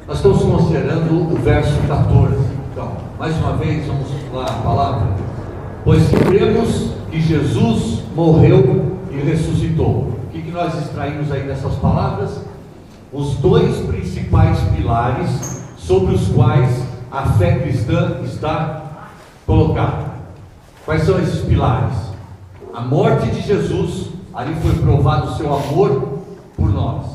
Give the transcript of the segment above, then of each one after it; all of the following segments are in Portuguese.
Nós estamos considerando o verso 14. Então, mais uma vez, vamos lá a palavra. Pois cremos que Jesus morreu e ressuscitou. O que nós extraímos aí dessas palavras? Os dois principais pilares sobre os quais a fé cristã está colocada. Quais são esses pilares? A morte de Jesus, ali foi provado o seu amor por nós.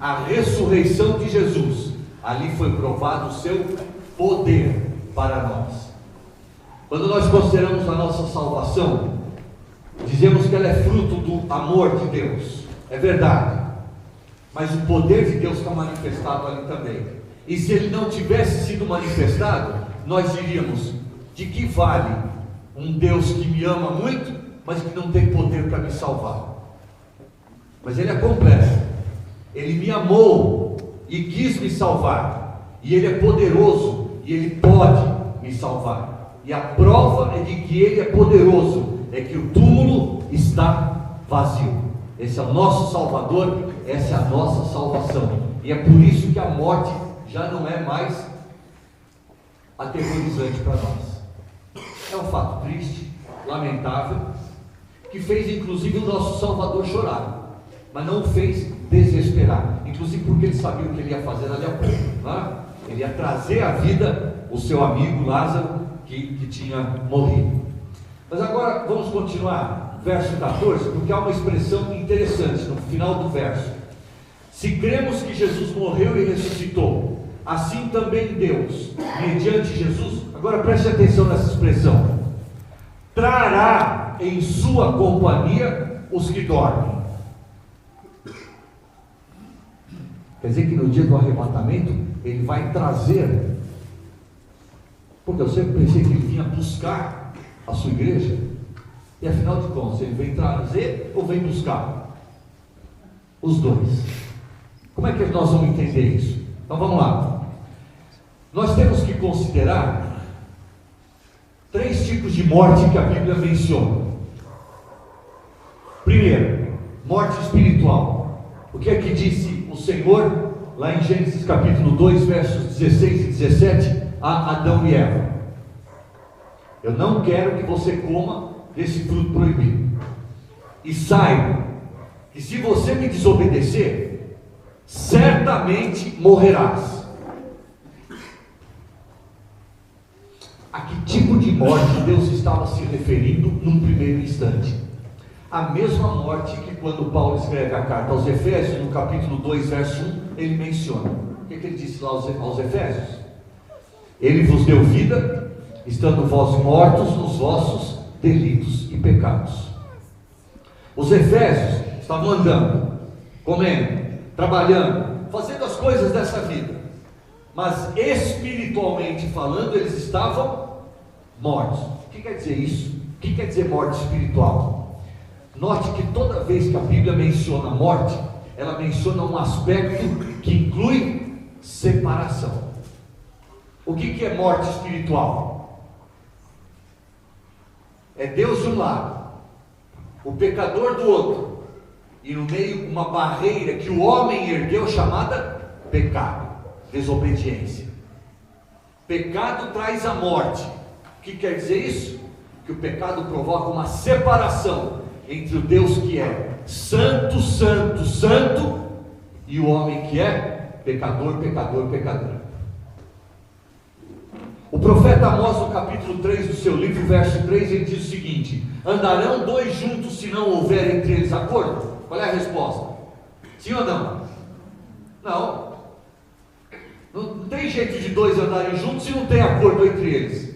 A ressurreição de Jesus, ali foi provado o seu poder para nós. Quando nós consideramos a nossa salvação, dizemos que ela é fruto do amor de Deus. É verdade. Mas o poder de Deus está manifestado ali também. E se ele não tivesse sido manifestado, nós diríamos: de que vale um Deus que me ama muito, mas que não tem poder para me salvar? Mas ele é completo. Ele me amou e quis me salvar, e ele é poderoso e ele pode me salvar. E a prova é de que ele é poderoso é que o túmulo está vazio. Esse é o nosso Salvador, essa é a nossa salvação. E é por isso que a morte já não é mais aterrorizante para nós. É um fato triste, lamentável, que fez inclusive o nosso Salvador chorar, mas não o fez desesperar, inclusive porque ele sabia o que ele ia fazer dali a pouco, né? Ele ia trazer à vida o seu amigo Lázaro que tinha morrido. Mas agora vamos continuar, verso 14, porque há uma expressão interessante no final do verso. Se cremos que Jesus morreu e ressuscitou, assim também Deus, mediante Jesus, agora preste atenção nessa expressão, trará em sua companhia os que dormem. Quer dizer que no dia do arrebatamento, ele vai trazer, porque eu sempre pensei que ele vinha buscar a sua igreja, e afinal de contas, ele vem trazer ou vem buscar? Os dois. Como é que nós vamos entender isso? Então vamos lá. Nós temos que considerar 3 tipos de morte que a Bíblia menciona. Primeiro, morte espiritual. O que é que disse o Senhor lá em Gênesis capítulo 2, versos 16 e 17 a Adão e Eva? Eu não quero que você coma desse fruto proibido. E saiba que se você me desobedecer, certamente morrerás. A que tipo de morte Deus estava se referindo num primeiro instante? A mesma morte que quando Paulo escreve a carta aos Efésios, no capítulo 2, verso 1, ele menciona. O que ele disse lá aos Efésios? Ele vos deu vida, estando vós mortos nos vossos delitos e pecados. Os Efésios estavam andando, comendo, trabalhando, fazendo as coisas dessa vida, mas espiritualmente falando, eles estavam mortos. O que quer dizer isso? O que quer dizer morte espiritual? Note que toda vez que a Bíblia menciona morte, ela menciona um aspecto que inclui separação. O que é morte espiritual? É Deus de um lado, o pecador do outro, e no meio uma barreira que o homem ergueu chamada pecado, desobediência. Pecado traz a morte. O que quer dizer isso? Que o pecado provoca uma separação entre o Deus que é santo, santo, santo, e o homem que é pecador, pecador, pecador. O profeta Amós, no capítulo 3 do seu livro, verso 3, ele diz o seguinte: andarão 2 juntos se não houver entre eles acordo? Qual é a resposta? Sim ou não? Não. Não tem jeito de 2 andarem juntos se não tem acordo entre eles.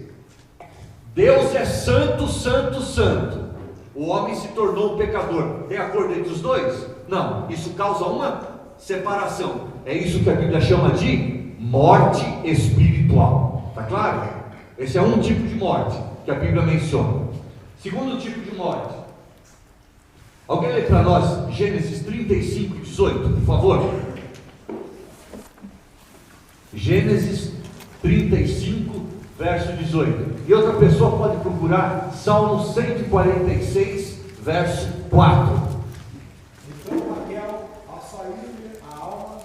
Deus é santo, santo, santo. O homem se tornou um pecador. Tem acordo entre os dois? Não. Isso causa uma separação. É isso que a Bíblia chama de morte espiritual. Está claro? Esse é um tipo de morte que a Bíblia menciona. Segundo tipo de morte. Alguém lê para nós Gênesis 35, 18, por favor. Gênesis 35, verso 18. E outra pessoa pode procurar Salmo 146, verso 4. Então Raquel, ao sair a alma,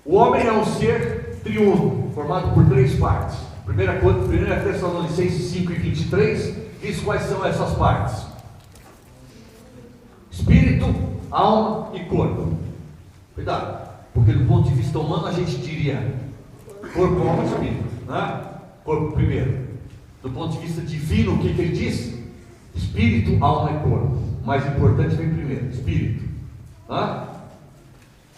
O homem é um ser triuno, formado por 3 partes. 1 Tessalonicenses 5:23 diz quais são essas partes: espírito, alma e corpo. Cuidado, porque do ponto de vista humano a gente diria corpo, alma e espírito, né? Corpo primeiro. Do ponto de vista divino, o que ele diz? Espírito, alma e corpo. O mais importante vem primeiro, espírito, né?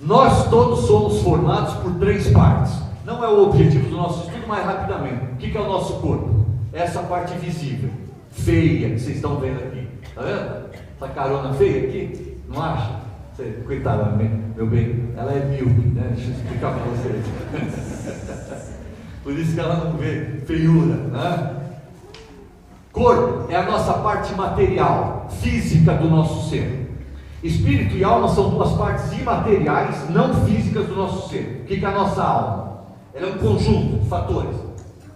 Nós todos somos formados por 3 partes. Não é o objetivo do nosso estudo, mas rapidamente. O que é o nosso corpo? Essa parte visível, feia, que vocês estão vendo aqui. Está vendo? Essa carona feia aqui, não acha? Coitada, meu bem, ela é míope, né? Deixa eu explicar para vocês. Por isso que ela não vê feiura, né? Corpo é a nossa parte material, física do nosso ser. Espírito e alma são 2 partes imateriais, não físicas do nosso ser. O que é a nossa alma? Ela é um conjunto de fatores: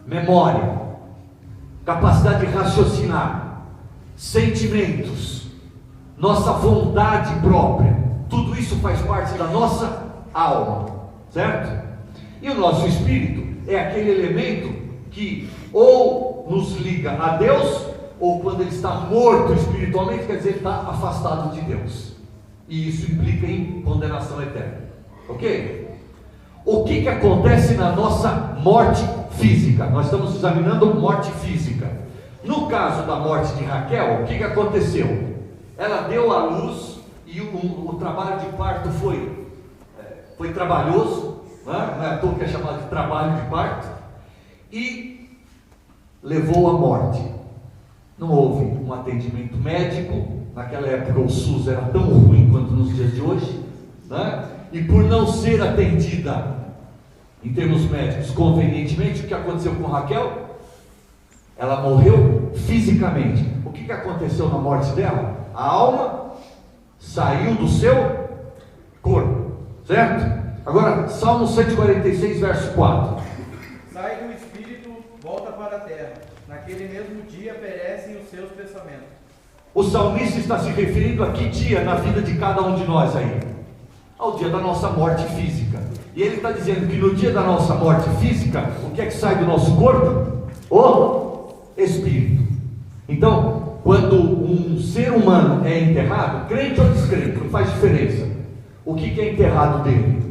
memória, capacidade de raciocinar, sentimentos, nossa vontade própria. Tudo isso faz parte da nossa alma, certo? E o nosso espírito é aquele elemento que ou nos liga a Deus, ou quando ele está morto espiritualmente, quer dizer, ele está afastado de Deus. E isso implica em condenação eterna. Ok? O que acontece na nossa morte física? Nós estamos examinando morte física. No caso da morte de Raquel, o que aconteceu? Ela deu à luz e o trabalho de parto foi trabalhoso, não é à toa que é chamado de trabalho de parto, e levou à morte. Não houve um atendimento médico. Naquela época o SUS era tão ruim quanto nos dias de hoje, né? E por não ser atendida em termos médicos convenientemente, o que aconteceu com Raquel? Ela morreu fisicamente. O que aconteceu na morte dela? A alma saiu do seu corpo, certo? Agora, Salmo 146, verso 4. Sai do espírito, volta para a terra. Naquele mesmo dia perecem os seus pensamentos. O salmista está se referindo a que dia na vida de cada um de nós aí? Ao dia da nossa morte física. E ele está dizendo que no dia da nossa morte física, o que é que sai do nosso corpo? O espírito. Então, quando um ser humano é enterrado, crente ou descrente, não faz diferença. O que é enterrado dele?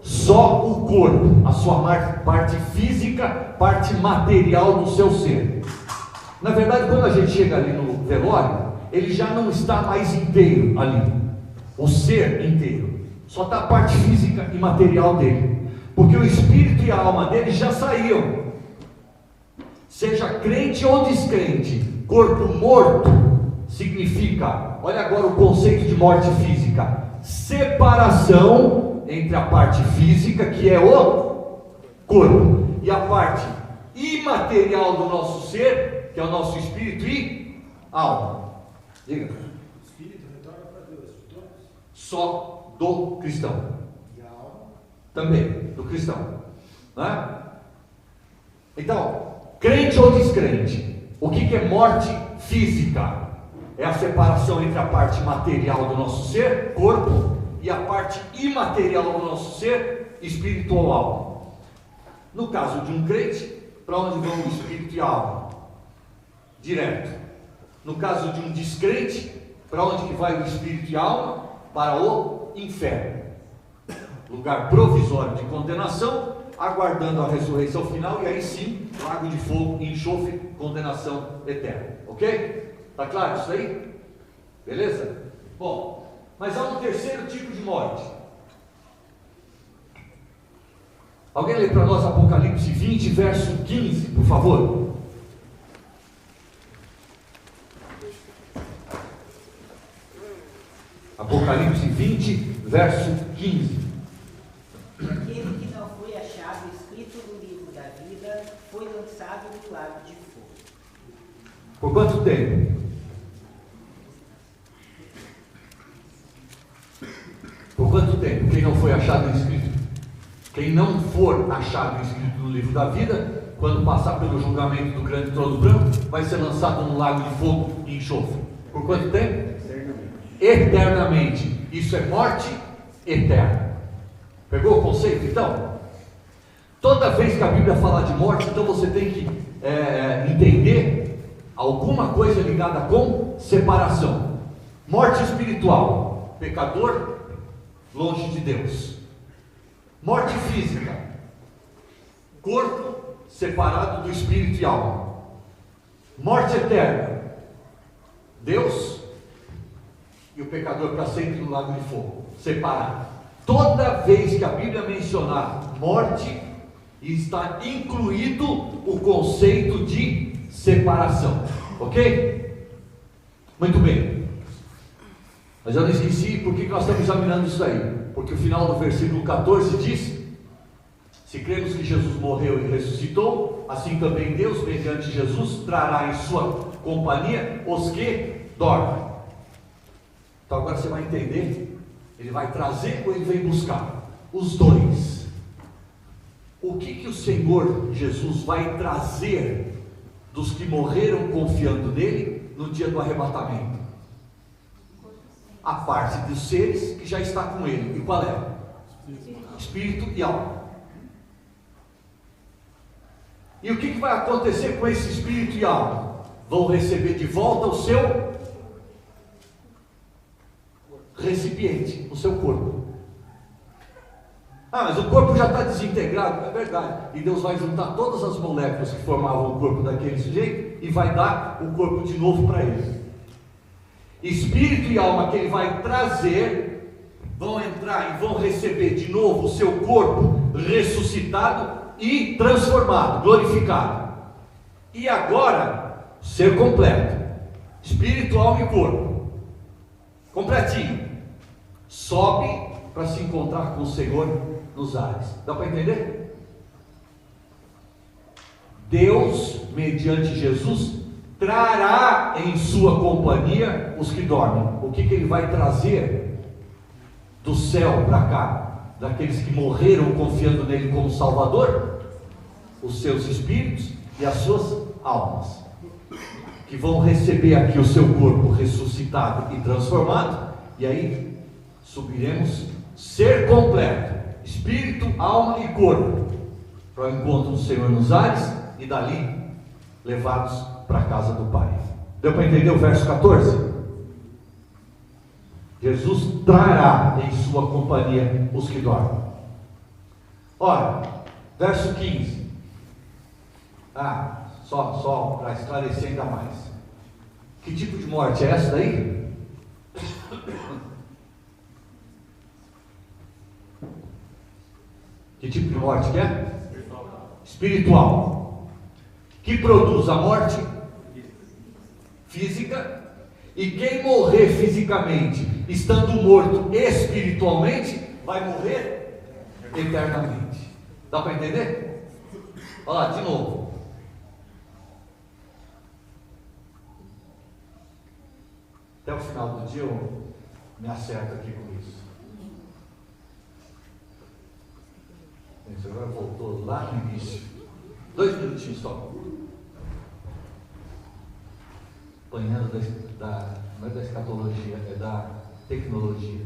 Só o corpo, a sua parte física, parte material do seu ser. Na verdade, quando a gente chega ali no velório, ele já não está mais inteiro ali, o ser inteiro, só está a parte física e material dele, porque o espírito e a alma dele já saíram. Seja crente ou descrente, corpo morto significa, olha agora o conceito de morte física: separação entre a parte física, que é o corpo, e a parte imaterial do nosso ser, que é o nosso espírito e alma. Diga. O espírito retorna para Deus, de todos? Só do cristão. E a alma? Também, do cristão. Não é? Então, crente ou descrente, o que é morte física? É a separação entre a parte material do nosso ser, corpo, e a parte imaterial do nosso ser, espírito ou alma. No caso de um crente, para onde vão o espírito e a alma? Direto. No caso de um descrente, para onde que vai o espírito e a alma? Para o inferno, lugar provisório de condenação, aguardando a ressurreição final, e aí sim, lago de fogo, enxofre, condenação eterna. Ok? Está claro isso aí? Beleza? Bom, mas há um terceiro tipo de morte. Alguém lê para nós Apocalipse 20, verso 15, por favor. Apocalipse 20, verso 15. Aquele que não foi achado escrito no livro da vida foi lançado no lago de fogo. Por quanto tempo? Por quanto tempo? Quem não foi achado escrito? Quem não for achado escrito no livro da vida, quando passar pelo julgamento do grande trono branco, vai ser lançado no lago de fogo e enxofre. Por quanto tempo? Eternamente. Isso é morte eterna. Pegou o conceito então? Toda vez que a Bíblia fala de morte, então você tem que entender alguma coisa ligada com separação. Morte espiritual, pecador longe de Deus. Morte física, corpo separado do espírito e alma. Morte eterna, Deus e o pecador para sempre no lago de fogo, separado. Toda vez que a Bíblia mencionar morte, está incluído o conceito de separação, ok? Muito bem. Mas eu não esqueci por que nós estamos examinando isso aí. Porque o final do versículo 14 diz: se cremos que Jesus morreu e ressuscitou, assim também Deus, mediante Jesus, trará em sua companhia os que dormem. Então agora você vai entender, ele vai trazer ou ele vem buscar? Os dois. O que o Senhor Jesus vai trazer dos que morreram confiando nele no dia do arrebatamento? A parte dos seres que já está com ele. E qual é? Espírito e alma. E o que vai acontecer com esse espírito e alma? Vão receber de volta o seu recipiente, o seu corpo. Ah, mas o corpo já está desintegrado. É verdade. E Deus vai juntar todas as moléculas que formavam o corpo daquele sujeito e vai dar o corpo de novo para ele. Espírito e alma que ele vai trazer vão entrar e vão receber de novo o seu corpo ressuscitado e transformado, glorificado. E agora, ser completo, espírito, alma e corpo, completinho, sobe para se encontrar com o Senhor nos ares. Dá para entender? Deus, mediante Jesus, trará em sua companhia os que dormem. O que ele vai trazer do céu para cá? Daqueles que morreram confiando nele como Salvador? Os seus espíritos e as suas almas, que vão receber aqui o seu corpo ressuscitado e transformado. E aí subiremos, ser completo, espírito, alma e corpo, para o encontro do Senhor nos ares, e dali levados para a casa do Pai. Deu para entender o verso 14? Jesus trará em sua companhia os que dormem. Ora, verso 15. Só para esclarecer ainda mais. Que tipo de morte é essa daí? Que tipo de morte que é? Espiritual. Que produz a morte física. E quem morrer fisicamente, estando morto espiritualmente, vai morrer eternamente. Dá para entender? Olha lá, de novo. Até o final do dia eu me acerto aqui com isso. Isso agora voltou lá no início. 2 minutinhos só. Apanhando não é da escatologia, é da tecnologia.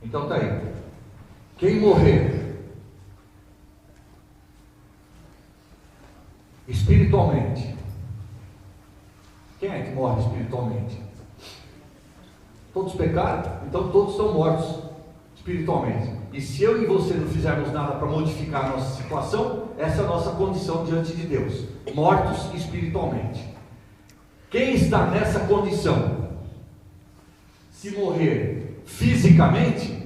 Então tá aí. Quem morrer espiritualmente, quem é que morre espiritualmente? Todos pecaram, então todos estão mortos espiritualmente. E se eu e você não fizermos nada para modificar a nossa situação, essa é a nossa condição diante de Deus, mortos espiritualmente. Quem está nessa condição, se morrer fisicamente,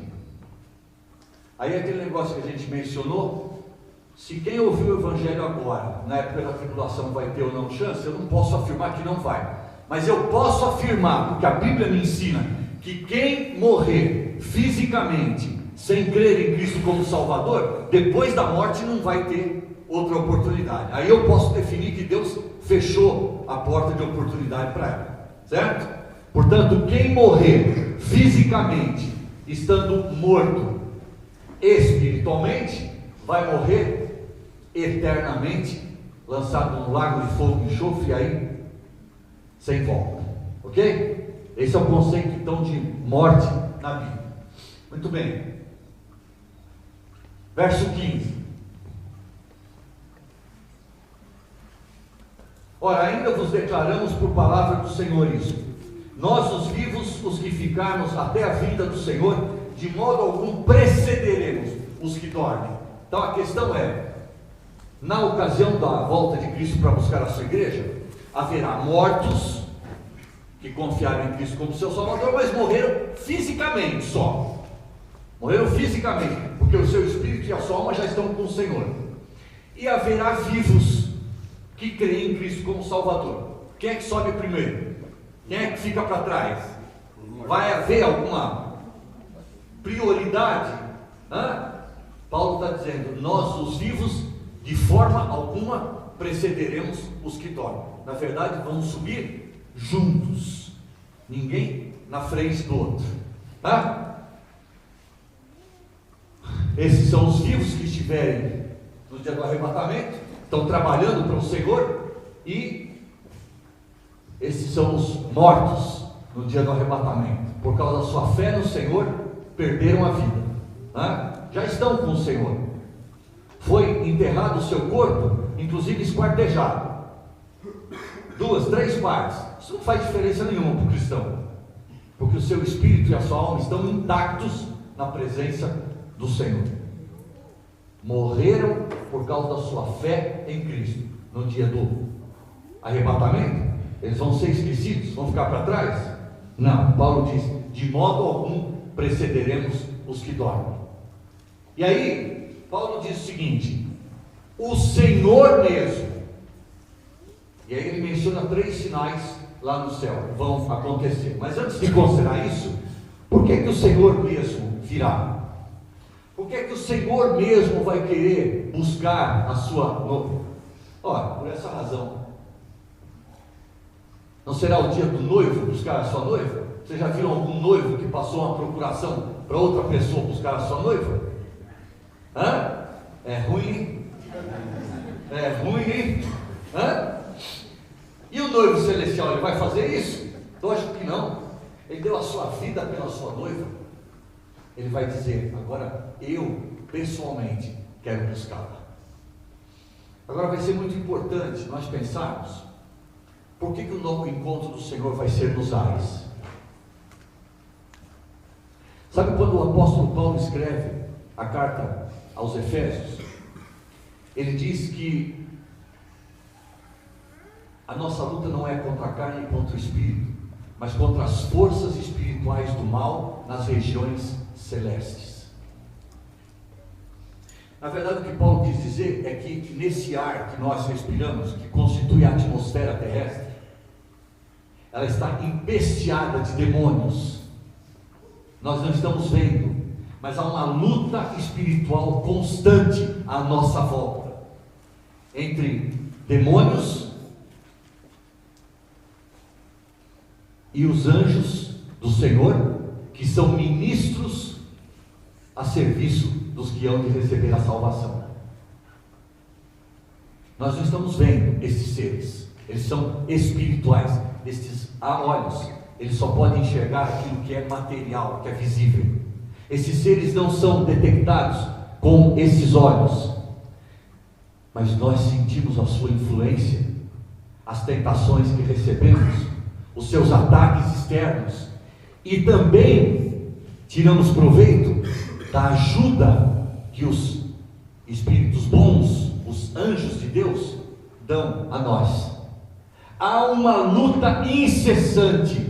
aí é aquele negócio que a gente mencionou. Se quem ouviu o Evangelho agora, na época da tribulação, vai ter ou não chance, eu não posso afirmar que não vai, mas eu posso afirmar, porque a Bíblia me ensina, que quem morrer fisicamente, sem crer em Cristo como Salvador, depois da morte não vai ter outra oportunidade. Aí eu posso definir que Deus fechou a porta de oportunidade para ela, certo? Portanto, quem morrer fisicamente, estando morto espiritualmente, vai morrer eternamente, lançado no lago de fogo e enxofre, aí sem volta, ok? Esse é o conceito então de morte na Bíblia. Muito bem, verso 15. Ora, ainda vos declaramos por palavra do Senhor isso: nós os vivos, os que ficarmos até a vinda do Senhor, de modo algum precederemos os que dormem. Então a questão é, na ocasião da volta de Cristo para buscar a sua igreja, haverá mortos que confiaram em Cristo como seu Salvador, mas morreram fisicamente só. Morreram fisicamente, porque o seu espírito e a sua alma já estão com o Senhor. E haverá vivos que creem em Cristo como Salvador. Quem é que sobe primeiro? Quem é que fica para trás? Vai haver alguma prioridade? Paulo está dizendo, nós os vivos, de forma alguma, precederemos os que dormem. Na verdade, vamos subir juntos, ninguém na frente do outro, tá? Esses são os vivos que estiverem no dia do arrebatamento, estão trabalhando para o Senhor, e esses são os mortos no dia do arrebatamento, por causa da sua fé no Senhor, perderam a vida, já estão com o Senhor. Foi enterrado o seu corpo, inclusive esquartejado, 2, 3 partes. Isso não faz diferença nenhuma para o cristão, porque o seu espírito e a sua alma estão intactos na presença do Senhor. Morreram por causa da sua fé em Cristo. No dia do arrebatamento, eles vão ser esquecidos, vão ficar para trás? Não, Paulo diz, de modo algum precederemos os que dormem. E aí, Paulo diz o seguinte: o Senhor mesmo, e aí ele menciona 3 sinais lá no céu, vão acontecer. Mas antes de considerar isso, por que o Senhor mesmo virá? Por que o Senhor mesmo vai querer buscar a sua noiva? Ora, por essa razão. Não será o dia do noivo buscar a sua noiva? Vocês já viram algum noivo que passou uma procuração para outra pessoa buscar a sua noiva? É ruim? É ruim? E o noivo celestial, ele vai fazer isso? Lógico que não. Ele deu a sua vida pela sua noiva. Ele vai dizer, agora eu, pessoalmente, quero buscá-la. Agora vai ser muito importante nós pensarmos, por que o novo encontro do Senhor vai ser nos ares? Sabe quando o apóstolo Paulo escreve a carta aos Efésios? Ele diz que a nossa luta não é contra a carne e contra o espírito, mas contra as forças espirituais do mal nas regiões celestes. Na verdade, o que Paulo quis dizer é que nesse ar que nós respiramos, que constitui a atmosfera terrestre, ela está empesteada de demônios. Nós não estamos vendo, mas há uma luta espiritual constante à nossa volta, entre demônios e os anjos do Senhor, que são ministros a serviço dos que hão de receber a salvação. Nós não estamos vendo esses seres, eles são espirituais. Estes olhos, eles só podem enxergar aquilo que é material, que é visível. Esses seres não são detectados com esses olhos, mas nós sentimos a sua influência, as tentações que recebemos, os seus ataques externos, e também tiramos proveito da ajuda que os espíritos bons, os anjos de Deus, dão a nós. Há uma luta incessante.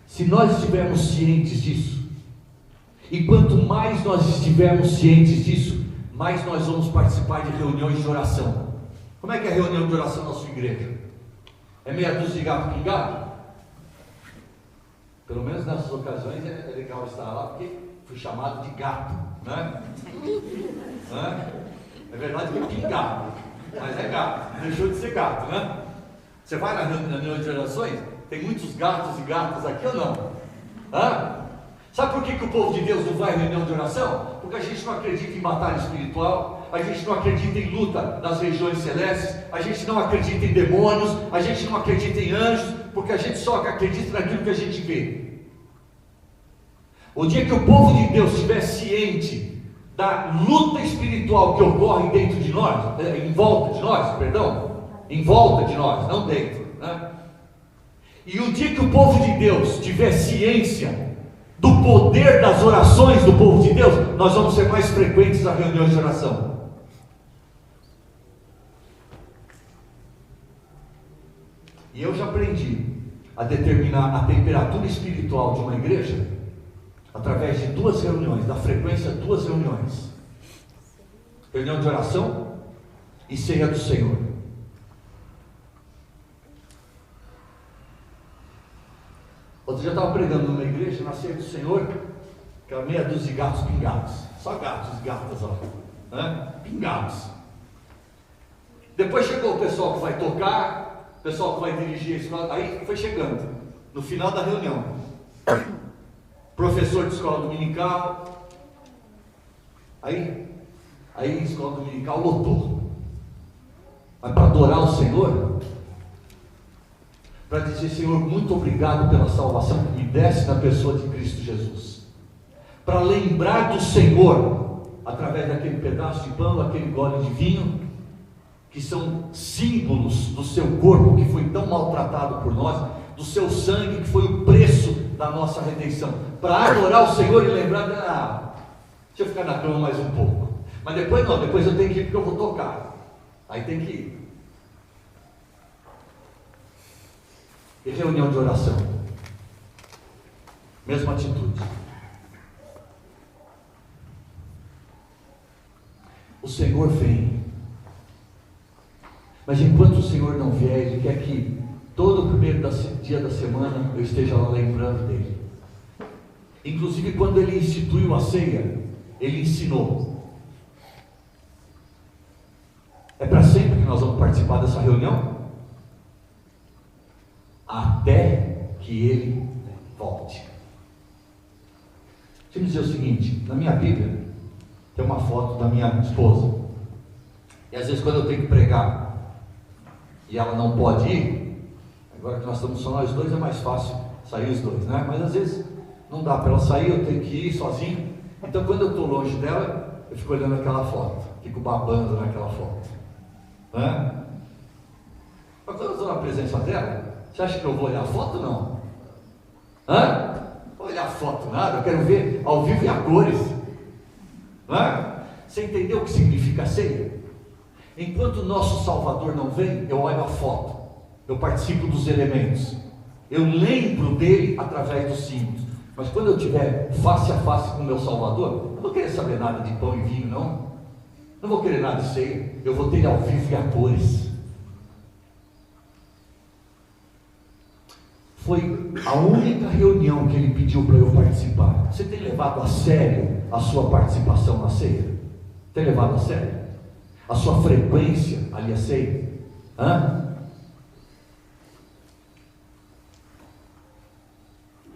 Se nós estivermos cientes disso, e quanto mais nós estivermos cientes disso, mais nós vamos participar de reuniões de oração. Como é que é a reunião de oração na sua igreja? É meia dúzia de gato pingado? Pelo menos nessas ocasiões é legal estar lá, porque fui chamado de gato, né? É verdade que é pingado, mas é gato, deixou de ser gato, né? Você vai na reunião de orações, tem muitos gatos e gatas aqui ou não? Hã? Sabe por que o povo de Deus não vai à reunião de oração? Porque a gente não acredita em batalha espiritual, a gente não acredita em luta nas regiões celestes, a gente não acredita em demônios, a gente não acredita em anjos, porque a gente só acredita naquilo que a gente vê. O dia que o povo de Deus estiver ciente da luta espiritual que ocorre dentro de nós, em volta de nós, perdão, em volta de nós, não dentro, né? E o dia que o povo de Deus tiver ciência do poder das orações do povo de Deus, nós vamos ser mais frequentes nas reuniões de oração. E eu já aprendi a determinar a temperatura espiritual de uma igreja através de 2 reuniões, da frequência 2 reuniões: reunião de oração e ceia do Senhor. Outro dia eu estava pregando numa igreja, na ceia do Senhor, aquela meia dúzia de gatos pingados, só gatos e gatas, ó, né? Pingados. Depois chegou o pessoal que vai tocar, o pessoal que vai dirigir a escola, aí foi chegando, no final da reunião, professor de escola dominical, aí a escola dominical lotou, mas para adorar o Senhor, para dizer: Senhor, muito obrigado pela salvação que me desse na pessoa de Cristo Jesus, para lembrar do Senhor através daquele pedaço de pão, daquele gole de vinho, que são símbolos do seu corpo que foi tão maltratado por nós, do seu sangue que foi o preço da nossa redenção, para adorar o Senhor e lembrar deixa eu ficar na cama mais um pouco, mas depois não, depois eu tenho que ir porque eu vou tocar, aí tem que ir. E reunião de oração, mesma atitude. O Senhor vem, mas enquanto o Senhor não vier, Ele quer que todo o primeiro dia da semana eu esteja lá lembrando dele. Inclusive quando Ele instituiu a ceia, Ele ensinou. É para sempre que nós vamos participar dessa reunião? Até que Ele volte. Deixa eu dizer o seguinte: na minha Bíblia tem uma foto da minha esposa, e às vezes quando eu tenho que pregar e ela não pode ir, agora que nós estamos só nós dois é mais fácil sair os dois, né? Mas às vezes não dá para ela sair, eu tenho que ir sozinho, então quando eu estou longe dela, eu fico olhando aquela foto, fico babando naquela foto, né? Mas quando eu estou na presença dela, você acha que eu vou olhar a foto ou não? Vou olhar a foto nada, eu quero ver ao vivo e a cores. Você entendeu o que significa ceia? Enquanto o nosso Salvador não vem, eu olho a foto, eu participo dos elementos, eu lembro dele através dos símbolos. Mas quando eu estiver face a face com o meu Salvador, eu não vou querer saber nada de pão e vinho, não vou querer nada de ceia, eu vou ter ele ao vivo e a cores. Foi a única reunião que ele pediu para eu participar. Você tem levado a sério a sua participação na ceia? Tem levado a sério? A sua frequência ali à ceia?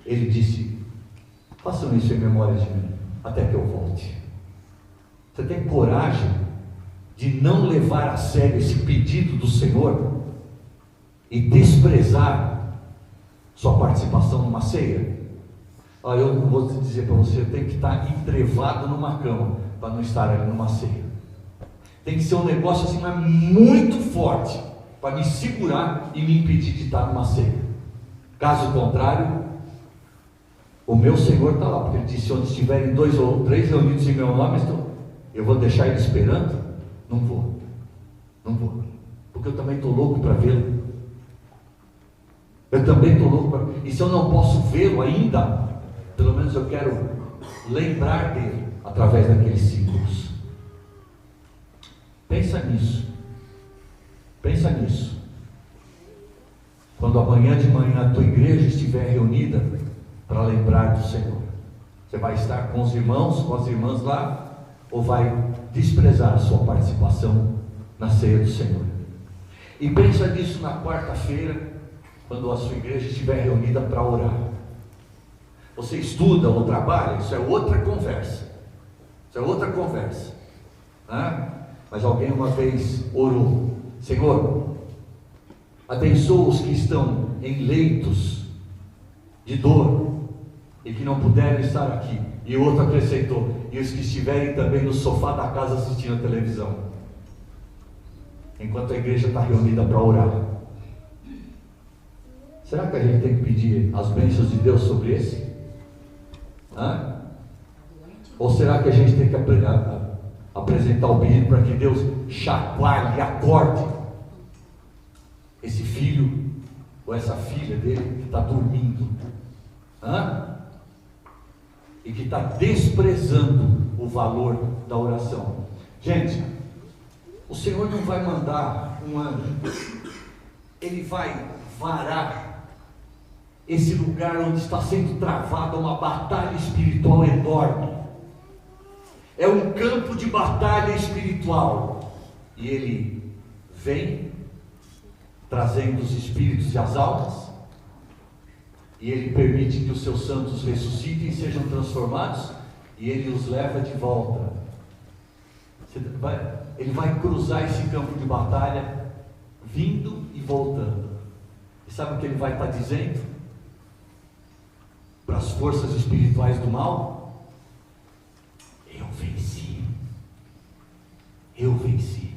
Ele disse: façam isso em memória de mim, até que eu volte. Você tem coragem de não levar a sério esse pedido do Senhor e desprezar sua participação numa ceia? Eu vou dizer para você, eu tenho que estar entrevado numa cama para não estar ali numa ceia. Tem que ser um negócio assim, mas muito forte, para me segurar e me impedir de estar numa ceia. Caso contrário, o meu Senhor está lá, porque Ele disse: onde estiverem 2 ou 3 reunidos em meu nome, eu vou deixar Ele esperando? Não vou, porque eu também estou louco para vê-lo. Eu também estou louco para... E se eu não posso vê-lo ainda, pelo menos eu quero lembrar dele através daqueles símbolos. Pensa nisso. Quando amanhã de manhã a tua igreja estiver reunida para lembrar do Senhor, você vai estar com os irmãos, com as irmãs lá, ou vai desprezar a sua participação na ceia do Senhor? E pensa nisso na quarta-feira, quando a sua igreja estiver reunida para orar. Você estuda ou trabalha, isso é outra conversa. Isso é outra conversa. Né? Mas alguém uma vez orou: Senhor, abençoa os que estão em leitos de dor e que não puderam estar aqui. E o outro acrescentou: e os que estiverem também no sofá da casa assistindo a televisão, enquanto a igreja está reunida para orar. Será que a gente tem que pedir as bênçãos de Deus sobre esse? Hã? Ou será que a gente tem que apresentar o pedido para que Deus chacoalhe e acorde esse filho ou essa filha dele que está dormindo? Hã? E que está desprezando o valor da oração. Gente, o Senhor não vai mandar um anjo, Ele vai varar esse lugar onde está sendo travada uma batalha espiritual enorme. É um campo de batalha espiritual, e Ele vem trazendo os espíritos e as almas, e Ele permite que os seus santos ressuscitem e sejam transformados, e Ele os leva de volta. Ele vai cruzar esse campo de batalha, vindo e voltando. E sabe o que Ele vai estar dizendo para as forças espirituais do mal? Eu venci. Eu venci.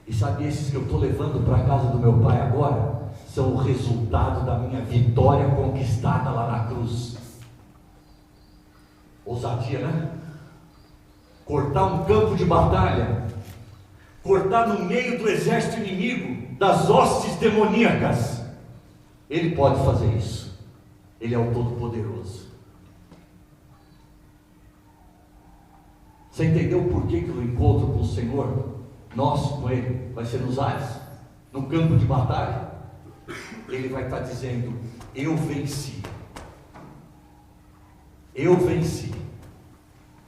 E sabe, esses que eu estou levando para a casa do meu Pai agora são o resultado da minha vitória conquistada lá na cruz. Ousadia, né? Cortar um campo de batalha, cortar no meio do exército inimigo, das hostes demoníacas. Ele pode fazer isso. Ele é o Todo-Poderoso. Você entendeu por que o encontro com o Senhor, nosso com Ele, vai ser nos ares? No campo de batalha? Ele vai estar dizendo: eu venci. Eu venci.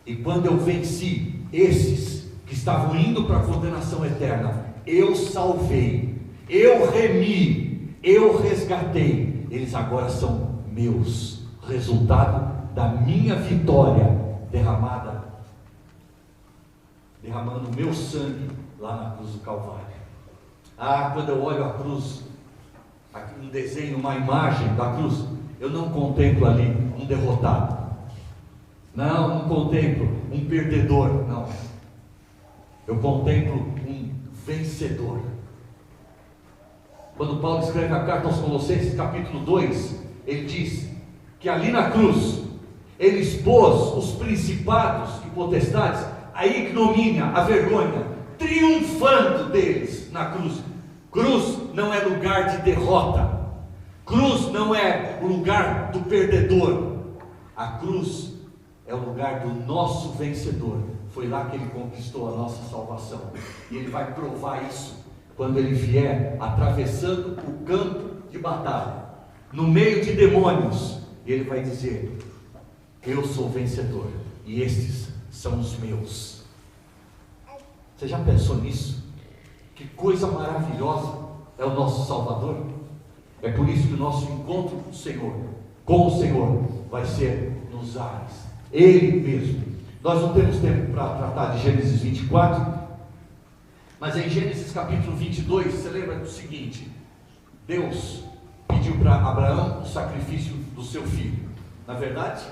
E quando eu venci esses que estavam indo para a condenação eterna, eu salvei, eu remi, eu resgatei. Eles agora são meus, resultado da minha vitória derramando o meu sangue lá na cruz do Calvário. Quando eu olho a cruz, aqui um desenho, uma imagem da cruz, eu não contemplo ali um derrotado, não contemplo um perdedor, não, eu contemplo um vencedor. Quando Paulo escreve a carta aos Colossenses, capítulo 2, ele diz que ali na cruz ele expôs os principados e potestades, a ignomínia, a vergonha, triunfando deles na cruz. Cruz não é lugar de derrota, cruz não é o lugar do perdedor, a cruz é o lugar do nosso vencedor. Foi lá que Ele conquistou a nossa salvação, e Ele vai provar isso quando Ele vier atravessando o campo de batalha, no meio de demônios, e Ele vai dizer: eu sou vencedor, e estes são os meus. Você já pensou nisso? Que coisa maravilhosa é o nosso Salvador. É por isso que o nosso encontro com o Senhor vai ser nos ares, Ele mesmo. Nós não temos tempo para tratar de Gênesis 24, mas em Gênesis capítulo 22, você lembra do seguinte: Deus pediu para Abraão o sacrifício do seu filho. Na verdade,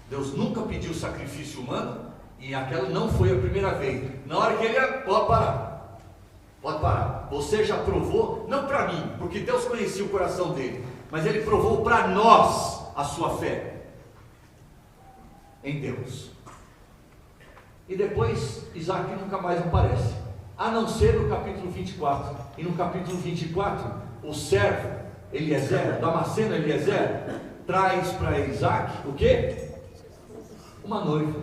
Deus nunca pediu sacrifício humano, e aquela não foi a primeira vez. Na hora que ele pode parar, você já provou, não para mim, porque Deus conhecia o coração dele, mas Ele provou para nós a sua fé em Deus. E depois Isaac nunca mais aparece, a não ser no capítulo 24. E no capítulo 24, o servo Eliezer, Damasceno Eliezer, traz para Isaac o quê? Uma noiva.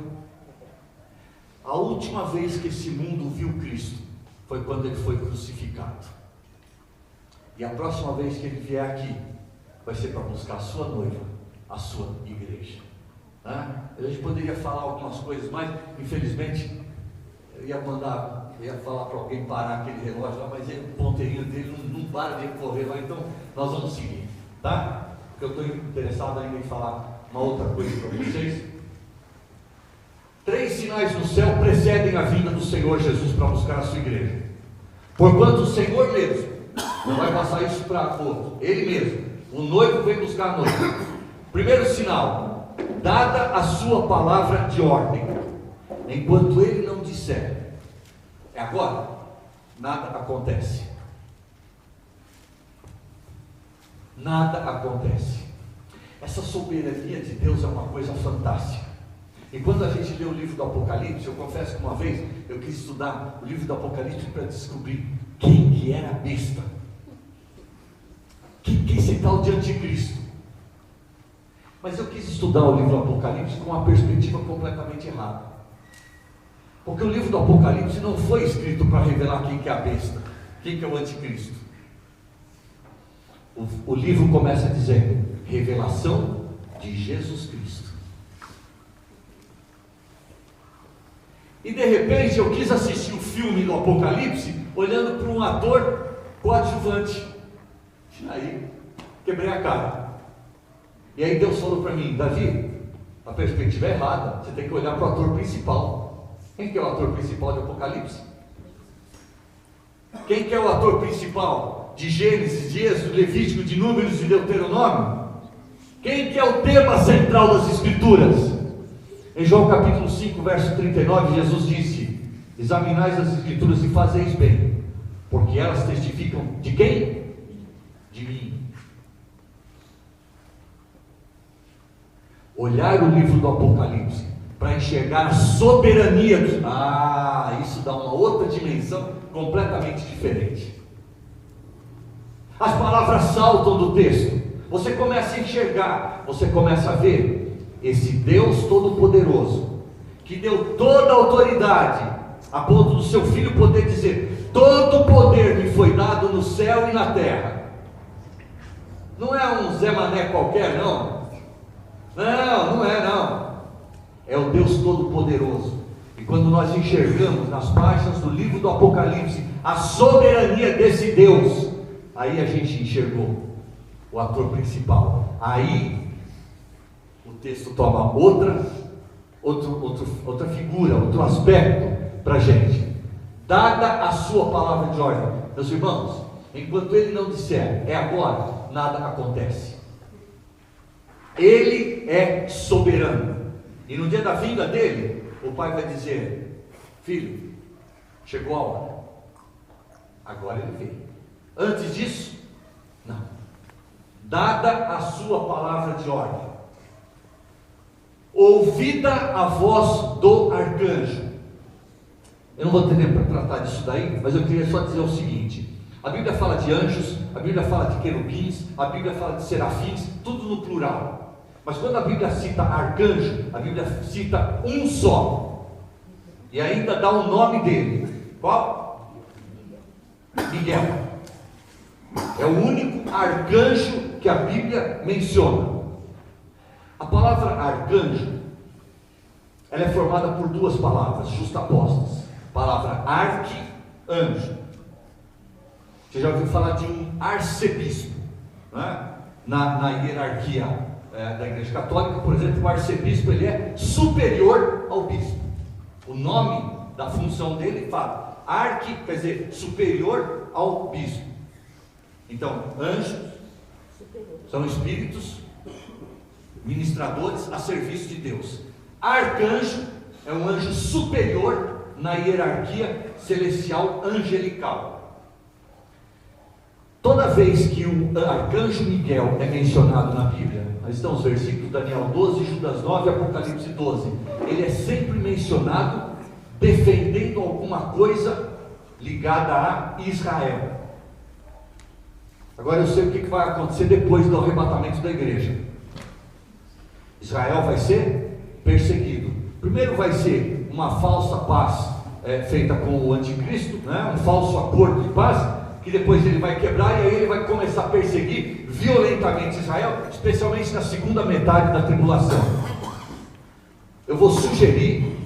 A última vez que esse mundo viu Cristo foi quando Ele foi crucificado. E a próxima vez que Ele vier aqui vai ser para buscar a sua noiva, a sua igreja. né? A gente poderia falar algumas coisas, mas infelizmente eu ia falar para alguém parar aquele relógio lá, mas o ponteirinho dele não para de correr lá, então nós vamos seguir, tá? Porque eu estou interessado ainda em falar uma outra coisa para vocês. 3 sinais no céu precedem a vinda do Senhor Jesus para buscar a sua igreja. Porquanto o Senhor mesmo não vai passar isso para outro, Ele mesmo, o noivo vem buscar a noiva. Primeiro sinal: dada a sua palavra de ordem, enquanto Ele não disser, é agora, nada acontece. Nada acontece. Essa soberania de Deus é uma coisa fantástica. E quando a gente lê o livro do Apocalipse, eu confesso que uma vez eu quis estudar o livro do Apocalipse para descobrir quem que era a besta, quem que esse tal de anticristo. Mas eu quis estudar o livro do Apocalipse com uma perspectiva completamente errada, porque o livro do Apocalipse não foi escrito para revelar quem que é a besta, quem que é o anticristo. O livro começa dizendo: revelação de Jesus Cristo. E de repente eu quis assistir o filme do Apocalipse olhando para um ator coadjuvante. Aí quebrei a cara. E aí Deus falou para mim: Davi, a perspectiva é errada, você tem que olhar para o ator principal. Quem que é o ator principal de Apocalipse? Quem que é o ator principal de Gênesis, de Êxodo, Levítico, de Números e Deuteronômio? Quem que é o tema central das Escrituras? Em João capítulo 5, verso 39, Jesus disse: examinais as Escrituras e fazeis bem, porque elas testificam de quem? De mim. Olhar o livro do Apocalipse para enxergar a soberania dos... isso dá uma outra dimensão completamente diferente. As palavras saltam do texto, você começa a enxergar, você começa a ver esse Deus Todo-Poderoso, que deu toda a autoridade, a ponto do seu Filho poder dizer: todo o poder me foi dado no céu e na terra. Não é um Zé Mané qualquer, não. Não é não. É o Deus Todo-Poderoso. E quando nós enxergamos nas páginas do livro do Apocalipse a soberania desse Deus, aí a gente enxergou o ator principal. Aí o texto toma outra figura, outro aspecto para a gente. Dada a sua palavra de ordem, meus irmãos, enquanto Ele não disser é agora, nada acontece. Ele é soberano. E no dia da vinda dele, o Pai vai dizer: filho, chegou a hora. Agora Ele veio. Antes disso, não. Dada a sua palavra de ordem, ouvida a voz do arcanjo. Eu não vou ter tempo para tratar disso daí, mas eu queria só dizer o seguinte: a Bíblia fala de anjos, a Bíblia fala de querubins, a Bíblia fala de serafins, tudo no plural. Mas quando a Bíblia cita arcanjo, a Bíblia cita um só, e ainda dá o nome dele. Qual? Miguel. É o único arcanjo que a Bíblia menciona. A palavra arcanjo, ela é formada por duas palavras justapostas. A palavra arque, anjo. Você já ouviu falar de um arcebispo, né? Na hierarquia da Igreja Católica, por exemplo, o arcebispo ele é superior ao bispo. O nome da função dele fala arque, quer dizer, superior ao bispo. Então, anjos são espíritos ministradores a serviço de Deus. Arcanjo é um anjo superior na hierarquia celestial angelical. Toda vez que o arcanjo Miguel é mencionado na Bíblia, aí estão os versículos Daniel 12, Judas 9 e Apocalipse 12, ele é sempre mencionado defendendo alguma coisa ligada a Israel. Agora eu sei o que vai acontecer depois do arrebatamento da igreja. Israel vai ser perseguido. Primeiro vai ser uma falsa paz feita com o anticristo, né? Um falso acordo de paz, que depois ele vai quebrar, e aí ele vai começar a perseguir violentamente Israel, especialmente na segunda metade da tribulação. eu vou sugerir,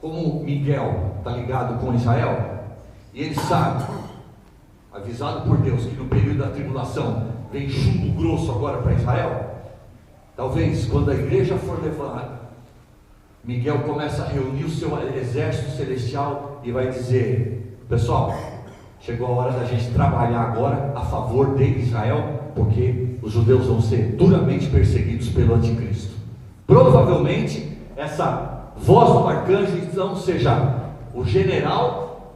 como Miguel está ligado com Israel, e ele sabe, avisado por Deus, que no período da tribulação vem chumbo grosso agora para Israel. Talvez quando a igreja for levada, Miguel começa a reunir o seu exército celestial e vai dizer: pessoal, chegou a hora da gente trabalhar agora a favor de Israel, porque os judeus vão ser duramente perseguidos pelo anticristo. Provavelmente essa voz do arcanjo então seja o general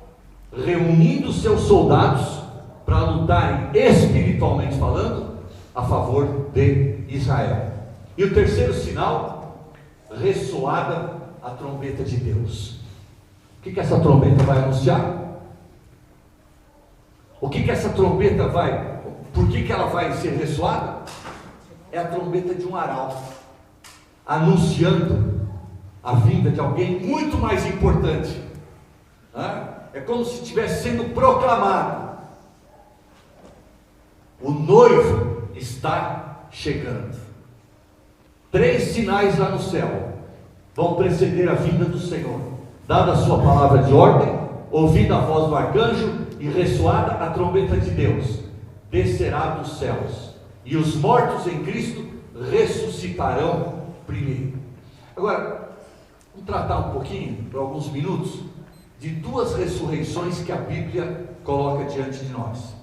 reunindo seus soldados para lutarem espiritualmente falando a favor de Israel. E o terceiro sinal: ressoada a trombeta de Deus. O que essa trombeta vai anunciar? O que essa trombeta vai, por que ela vai ser ressoada? É a trombeta de um arauto, anunciando a vinda de alguém muito mais importante. É como se estivesse sendo proclamado: o noivo está chegando. 3 sinais lá no céu vão preceder a vinda do Senhor: dada a sua palavra de ordem, ouvida a voz do arcanjo e ressoada a trombeta de Deus, descerá dos céus, e os mortos em Cristo ressuscitarão primeiro. Agora, vamos tratar um pouquinho, por alguns minutos, de 2 ressurreições que a Bíblia coloca diante de nós.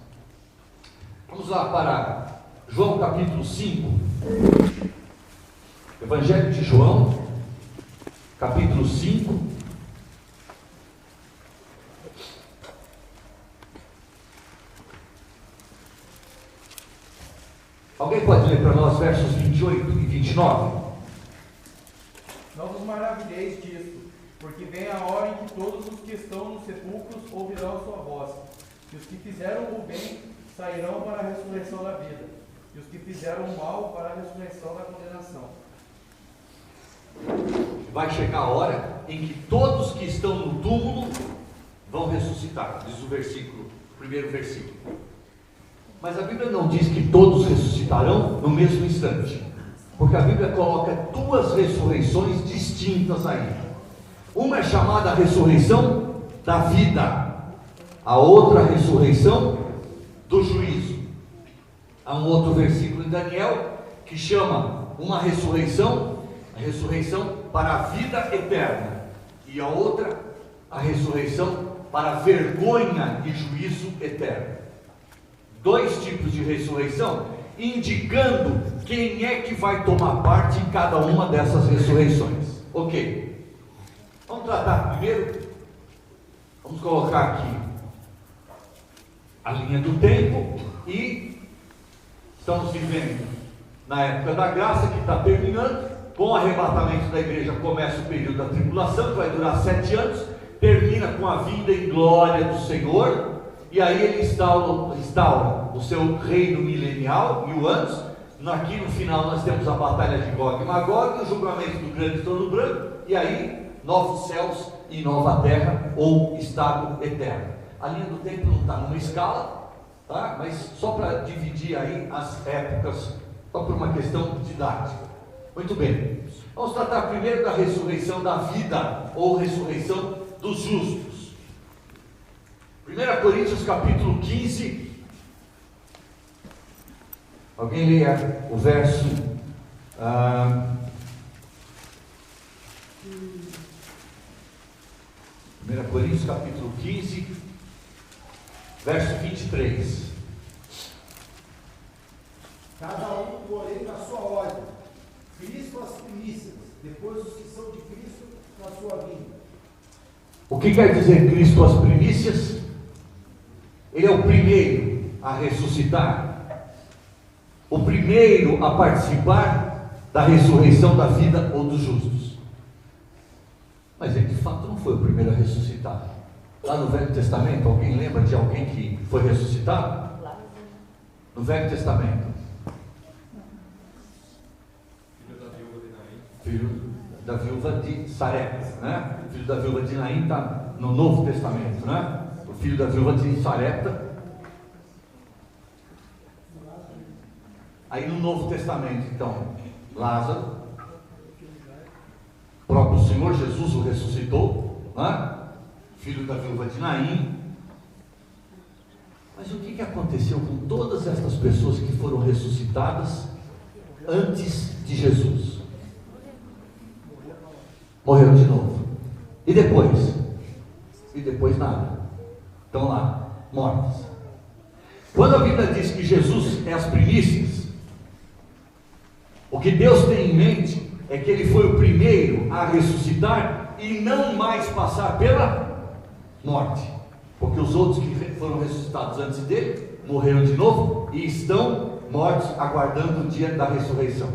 Vamos lá para João capítulo 5, Evangelho de João, capítulo 5. Alguém pode ler para nós versos 28 e 29? Não vos maravilheis disto, porque vem a hora em que todos os que estão nos sepulcros ouvirão a sua voz, e os que fizeram o bem sairão para a ressurreição da vida, e os que fizeram o mal para a ressurreição da condenação. Vai chegar a hora em que todos que estão no túmulo vão ressuscitar, diz o versículo, o primeiro versículo. Mas a Bíblia não diz que todos ressuscitarão no mesmo instante, porque a Bíblia coloca 2 ressurreições distintas aí. Uma é chamada a ressurreição da vida, a outra a ressurreição do juízo. Há um outro versículo em Daniel que chama uma ressurreição, a ressurreição para a vida eterna, e a outra a ressurreição para a vergonha e juízo eterno. 2 tipos de ressurreição, indicando quem é que vai tomar parte em cada uma dessas ressurreições. Ok, vamos tratar primeiro, vamos colocar aqui a linha do tempo, e estamos vivendo na época da graça, que está terminando. Com o arrebatamento da igreja começa o período da tribulação, que vai durar 7 anos, termina com a vinda em glória do Senhor, e aí ele instaura o seu reino milenial, 1000 anos. Aqui no final nós temos a batalha de Gog e Magog, o julgamento do grande trono branco, e aí novos céus e nova terra, ou estado eterno. A linha do tempo não está numa escala, tá? Mas só para dividir aí as épocas, só por uma questão didática. Muito bem, vamos tratar primeiro da ressurreição da vida, ou ressurreição dos justos. 1 Coríntios capítulo 15, alguém leia o verso 1 Coríntios capítulo 15, verso 23. Cada um, porém, na sua ordem. Cristo as primícias, depois os que são de Cristo na sua vinda. O que quer dizer Cristo as primícias? Ele é o primeiro a ressuscitar, o primeiro a participar da ressurreição da vida ou dos justos. Mas ele de fato não foi o primeiro a ressuscitar. Lá no Velho Testamento, alguém lembra de alguém que foi ressuscitado? No Velho Testamento, filho da viúva de Sarepta, né? O filho da viúva de Naim está no Novo Testamento, né? O filho da viúva de Sarepta. Aí no Novo Testamento, então, Lázaro, O próprio Senhor Jesus o ressuscitou, né? Filho da viúva de Naim. Mas o que aconteceu com todas estas pessoas que foram ressuscitadas antes de Jesus? Morreram de novo. E depois? E depois nada. Estão lá, mortas. Quando a Bíblia diz que Jesus é as primícias, o que Deus tem em mente é que Ele foi o primeiro a ressuscitar e não mais passar pela morte. Porque os outros que foram ressuscitados antes dele, morreram de novo e estão mortos, aguardando o dia da ressurreição.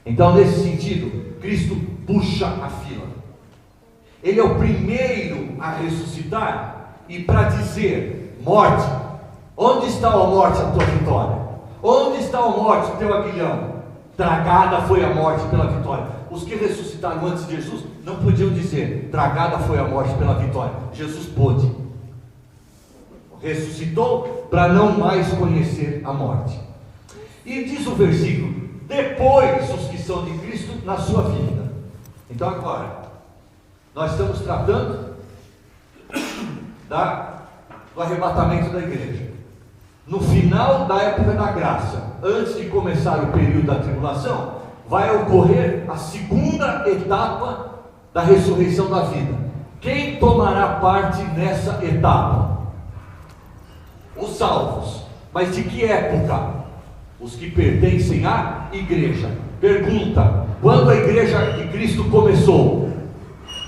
Então, nesse sentido, Cristo puxa a fila. Ele é o primeiro a ressuscitar e para dizer: morte, onde está a morte, a tua vitória? Onde está a morte, o teu aguilhão? Tragada foi a morte pela vitória. Os que ressuscitaram antes de Jesus não podiam dizer: tragada foi a morte pela vitória. Jesus pôde. Ressuscitou para não mais conhecer a morte. E diz o versículo: depois os que são de Cristo na sua vida. Então agora, nós estamos tratando do arrebatamento da igreja. No final da época da graça, antes de começar o período da tribulação, vai ocorrer a segunda etapa da ressurreição da vida. Quem tomará parte nessa etapa? Os salvos. Mas de que época? Os que pertencem à igreja. Pergunta: quando a igreja de Cristo começou?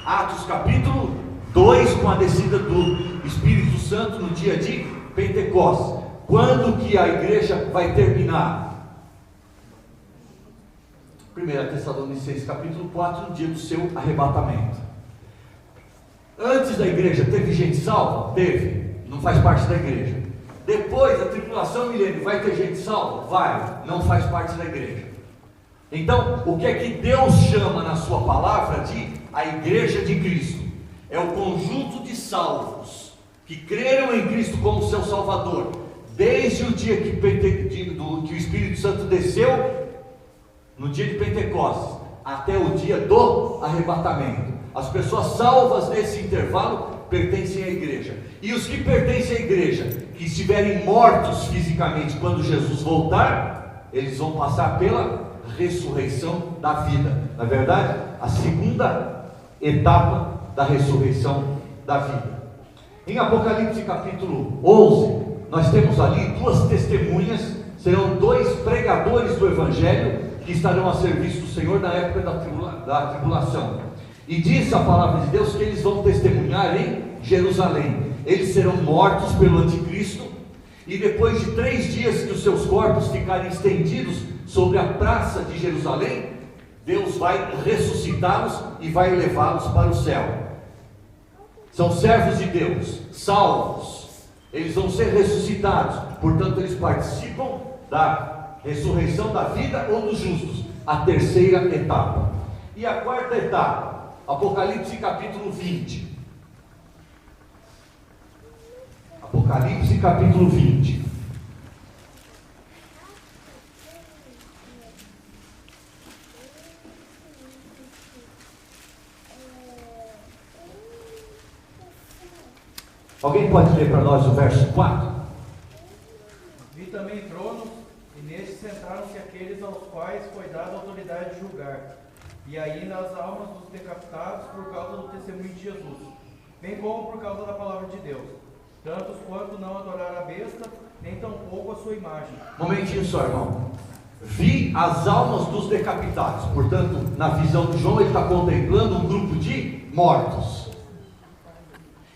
Atos capítulo 2, com a descida do Espírito Santo no dia de Pentecostes. Quando que a igreja vai terminar? 1 Tessalonicenses capítulo 4, no dia do seu arrebatamento. Antes da igreja teve gente salva? Teve, não faz parte da igreja. Depois da tribulação milênio, vai ter gente salva? Vai, não faz parte da igreja. Então, o que é que Deus chama na sua palavra de a igreja de Cristo? É o conjunto de salvos que creram em Cristo como seu Salvador, desde o dia que o Espírito Santo desceu, no dia de Pentecostes, até o dia do arrebatamento. As pessoas salvas nesse intervalo pertencem à igreja. E os que pertencem à igreja, que estiverem mortos fisicamente quando Jesus voltar, eles vão passar pela ressurreição da vida. Na verdade, a segunda etapa da ressurreição da vida. Em Apocalipse capítulo 11, nós temos ali duas testemunhas, serão dois pregadores do Evangelho, que estarão a serviço do Senhor na época da tribulação. E diz a palavra de Deus que eles vão testemunhar em Jerusalém. Eles serão mortos pelo anticristo, e depois de 3 dias que os seus corpos ficarem estendidos sobre a praça de Jerusalém, Deus vai ressuscitá-los e vai levá-los para o céu. São servos de Deus, salvos. Eles vão ser ressuscitados, portanto eles participam da ressurreição da vida ou dos justos, a terceira etapa. E a quarta etapa, Apocalipse capítulo 20. Apocalipse capítulo 20. Alguém pode ler para nós o verso 4? Vi também tronos, e nestes sentaram-se aqueles aos quais foi dada a autoridade de julgar, e ainda as almas dos decapitados por causa do testemunho de Jesus, bem como por causa da palavra de Deus, tantos quanto não adoraram a besta, nem tampouco a sua imagem. Momentinho só, irmão. Vi as almas dos decapitados. Portanto, na visão de João, ele está contemplando um grupo de mortos.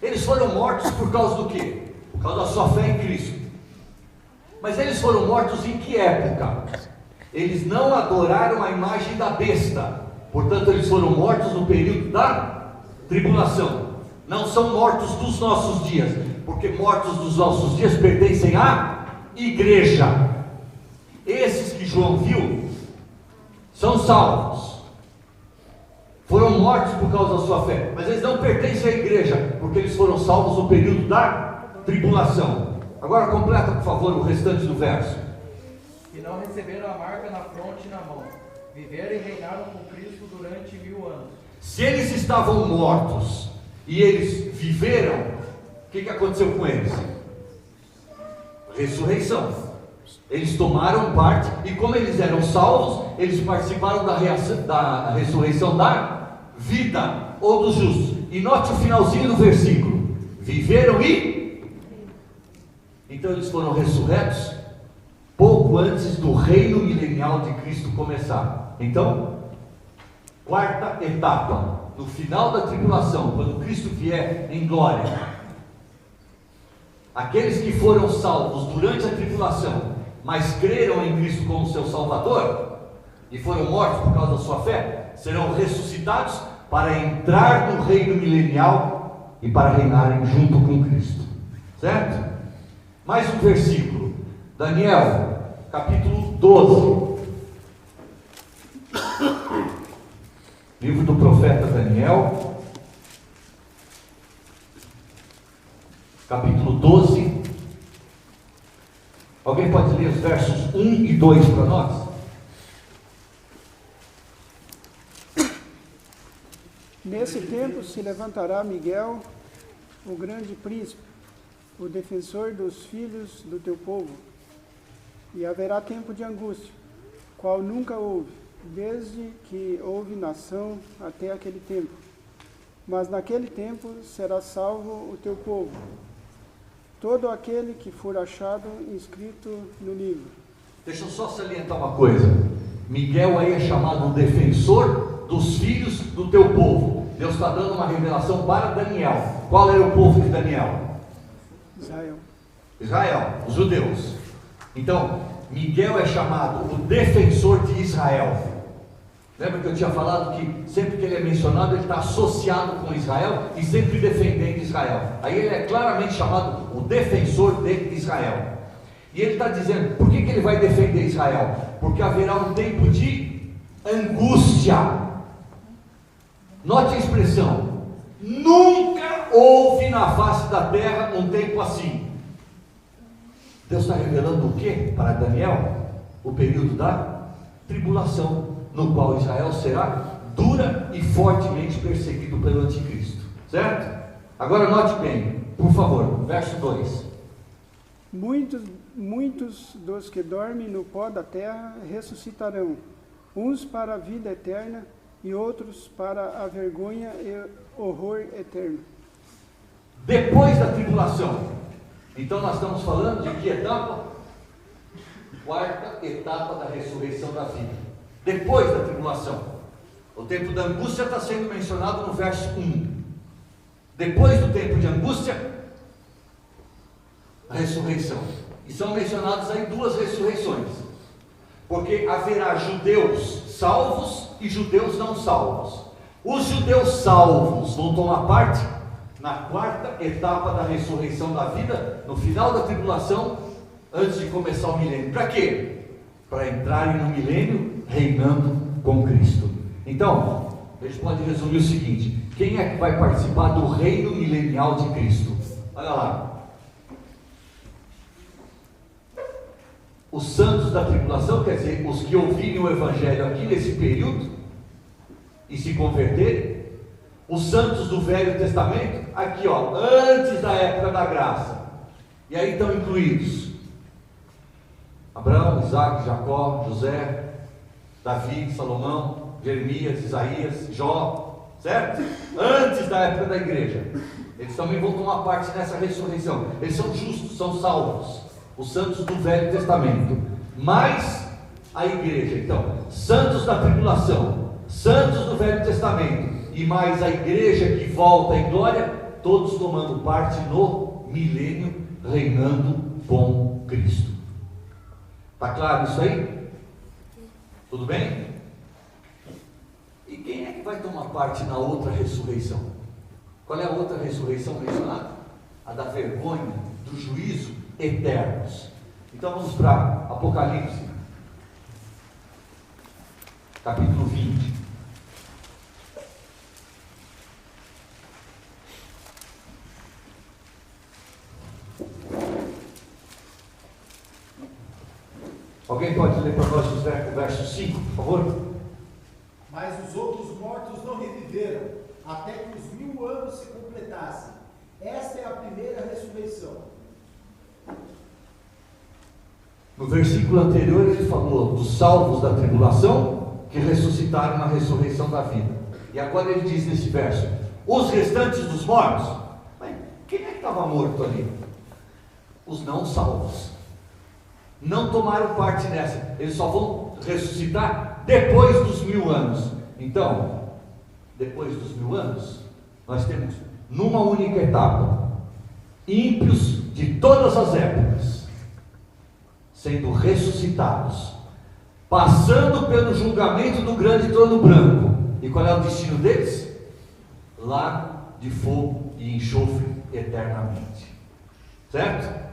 Eles foram mortos por causa do quê? Por causa da sua fé em Cristo. Mas eles foram mortos em que época? Eles não adoraram a imagem da besta. Portanto, eles foram mortos no período da tribulação. Não são mortos dos nossos dias, porque mortos dos nossos dias pertencem à igreja. Esses que João viu são salvos, foram mortos por causa da sua fé, mas eles não pertencem à igreja, porque eles foram salvos no período da tribulação. Agora completa, por favor, o restante do verso. E não receberam a marca na fronte e na mão, viveram e reinaram com Cristo durante 1000 anos. Se eles estavam mortos e eles viveram, o que aconteceu com eles? Ressurreição. Eles tomaram parte, e como eles eram salvos, eles participaram da ressurreição da vida, ou dos justos. E note o finalzinho do versículo: viveram e... Então eles foram ressurretos pouco antes do reino milenial de Cristo começar. Então, quarta etapa, no final da tribulação, quando Cristo vier em glória, aqueles que foram salvos durante a tribulação, mas creram em Cristo como seu Salvador, e foram mortos por causa da sua fé, serão ressuscitados para entrar no reino milenial e para reinarem junto com Cristo. Certo? Mais um versículo, Daniel, capítulo 12. Livro do profeta Daniel, capítulo 12. Alguém pode ler os versos 1 e 2 para nós? Nesse tempo se levantará Miguel, o grande príncipe, o defensor dos filhos do teu povo, e haverá tempo de angústia, qual nunca houve, desde que houve nação até aquele tempo. Mas naquele tempo será salvo o teu povo, todo aquele que for achado inscrito no livro. Deixa eu só salientar uma coisa. Miguel aí é chamado o defensor dos filhos do teu povo. Deus está dando uma revelação para Daniel. Qual era o povo de Daniel? Israel, os judeus. Então, Miguel é chamado o defensor de Israel. Lembra que eu tinha falado que sempre que ele é mencionado, ele está associado com Israel e sempre defendendo Israel. Aí ele é claramente chamado o defensor de Israel. E ele está dizendo, por que ele vai defender Israel? Porque haverá um tempo de angústia. Note a expressão: nunca houve na face da terra um tempo assim. Deus está revelando o que para Daniel? O período da tribulação, no qual Israel será dura e fortemente perseguido pelo anticristo. Certo? Agora note bem, por favor, verso 2. Muitos dos que dormem no pó da terra ressuscitarão, uns para a vida eterna e outros para a vergonha e horror eterno. Depois da tribulação. Então nós estamos falando de que etapa? Quarta etapa da ressurreição da vida. Depois da tribulação. O tempo da angústia está sendo mencionado no verso 1. Depois do tempo de angústia, a ressurreição. E são mencionadas aí duas ressurreições. Porque haverá judeus salvos e judeus não salvos. Os judeus salvos vão tomar parte na quarta etapa da ressurreição da vida, no final da tribulação, antes de começar o milênio. Para quê? Para entrarem no milênio reinando com Cristo. Então, a gente pode resumir o seguinte: quem é que vai participar do reino milenial de Cristo? Olha lá. Os santos da tribulação, quer dizer, os que ouvirem o Evangelho aqui nesse período e se converterem. Os santos do Velho Testamento, aqui ó, antes da época da graça. E aí estão incluídos Abraão, Isaac, Jacó, José, Davi, Salomão, Jeremias, Isaías, Jó, certo? Antes da época da igreja. Eles também vão tomar parte nessa ressurreição. Eles são justos, são salvos. Os santos do Velho Testamento. Mas a igreja, então, santos da tribulação, santos do Velho Testamento, e mais a igreja que volta em glória, todos tomando parte no milênio, reinando com Cristo. Está claro isso aí? Tudo bem? E quem é que vai tomar parte na outra ressurreição? Qual é a outra ressurreição mencionada? A da vergonha, do juízo eternos. Então vamos para Apocalipse, capítulo 20. Alguém pode ler para nós o verso 5, por favor? que os 1000 anos se completassem. Esta é a primeira ressurreição. No versículo anterior ele falou dos salvos da tribulação que ressuscitaram na ressurreição da vida. E agora ele diz nesse verso: os restantes dos mortos. Mas quem é que estava morto ali? Os não salvos. Não tomaram parte nessa. Eles só vão ressuscitar depois dos 1000 anos. Então, depois dos 1000 anos, nós temos numa única etapa ímpios de todas as épocas sendo ressuscitados, passando pelo julgamento do grande trono branco. E qual é o destino deles? Lago de fogo e enxofre eternamente. Certo?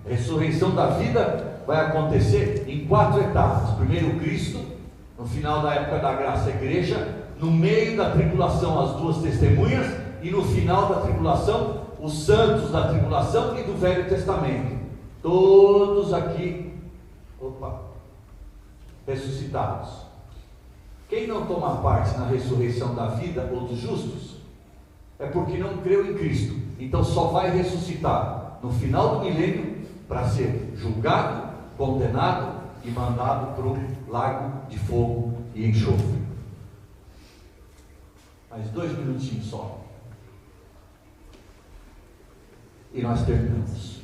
A ressurreição da vida vai acontecer em 4 etapas. Primeiro Cristo, no final da época da graça, a igreja, no meio da tribulação, as 2 testemunhas, e no final da tribulação, os santos da tribulação e do Velho Testamento. Todos aqui, ressuscitados. Quem não toma parte na ressurreição da vida ou dos justos, é porque não creu em Cristo. Então só vai ressuscitar no final do milênio para ser julgado, condenado e mandado para o lago de fogo e enxofre. Mais 2 minutinhos só. E nós terminamos.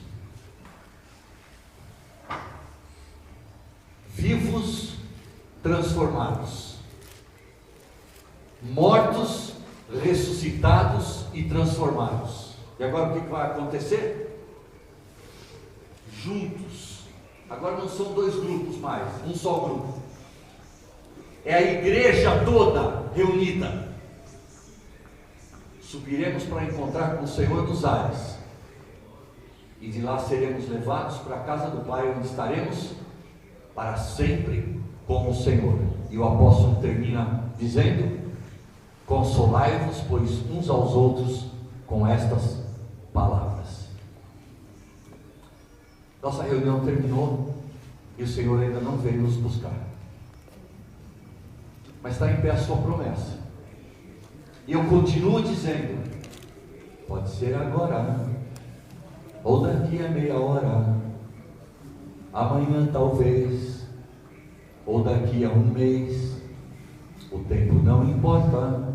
Vivos transformados, mortos ressuscitados e transformados. E agora o que vai acontecer? Juntos. Agora não são 2 grupos mais, um só grupo. É a igreja toda reunida. Subiremos para encontrar com o Senhor nos ares, e de lá seremos levados para a casa do Pai, onde estaremos para sempre com o Senhor. E o apóstolo termina dizendo: consolai-vos, pois, uns aos outros com estas palavras. Nossa reunião terminou e o Senhor ainda não veio nos buscar, mas está em pé a sua promessa. E eu continuo dizendo: pode ser agora, ou daqui a meia hora, amanhã talvez, ou daqui a um mês. O tempo não importa,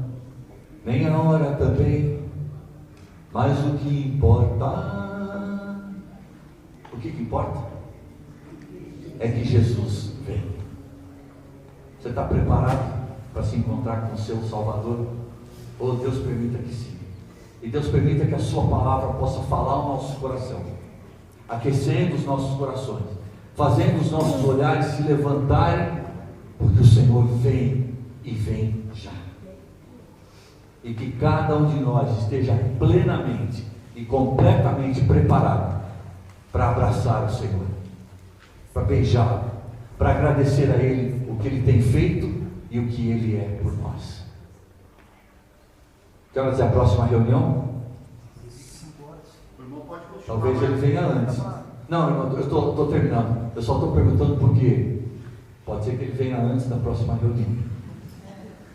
nem a hora também, mas o que importa, o que importa é que Jesus vem. Você está preparado para se encontrar com o seu Salvador? Oh, Deus permita que sim. E Deus permita que a sua palavra possa falar ao nosso coração, aquecendo os nossos corações, fazendo os nossos olhares se levantarem, porque o Senhor vem e vem já. E que cada um de nós esteja plenamente e completamente preparado para abraçar o Senhor, para beijá-lo, para agradecer a Ele o que Ele tem feito e o que Ele é por nós. Que horas é a próxima reunião? Talvez ele venha antes. Não, irmão, eu estou terminando. Eu só estou perguntando por quê. Pode ser que ele venha antes da próxima reunião.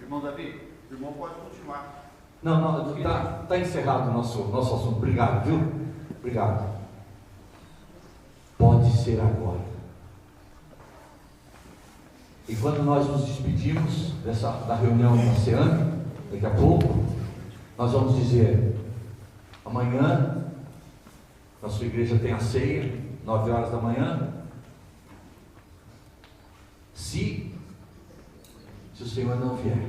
Irmão Davi, o irmão pode continuar. Não, está encerrado o nosso assunto. Obrigado, viu? Obrigado. Pode ser agora. E quando nós nos despedimos da reunião da Oceânia, daqui a pouco, nós vamos dizer: amanhã, na sua igreja tem a ceia, 9 horas da manhã. Se o Senhor não vier,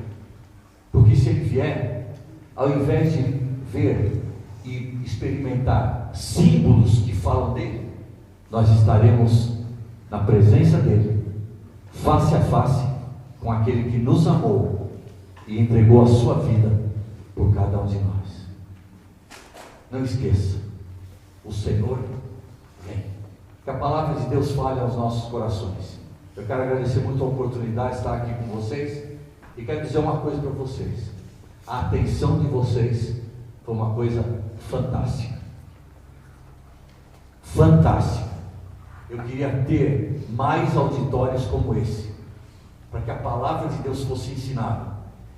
porque se Ele vier, ao invés de ver e experimentar símbolos que falam dele, nós estaremos na presença dele, face a face com aquele que nos amou e entregou a sua vida por cada um de nós. Não esqueça, o Senhor vem. Que a palavra de Deus fale aos nossos corações. Eu quero agradecer muito a oportunidade de estar aqui com vocês e quero dizer uma coisa para vocês: a atenção de vocês foi uma coisa fantástica. Fantástica. Eu queria ter mais auditórios como esse, para que a palavra de Deus fosse ensinada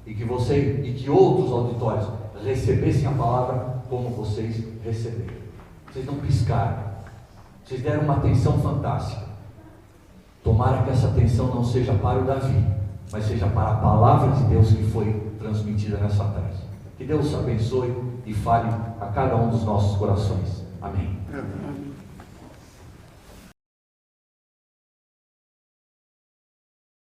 e que outros auditórios recebessem a palavra como vocês receberam. Vocês não piscaram. Vocês deram uma atenção fantástica. Tomara que essa atenção não seja para o Davi, mas seja para a palavra de Deus que foi transmitida nessa tarde. Que Deus abençoe e fale a cada um dos nossos corações.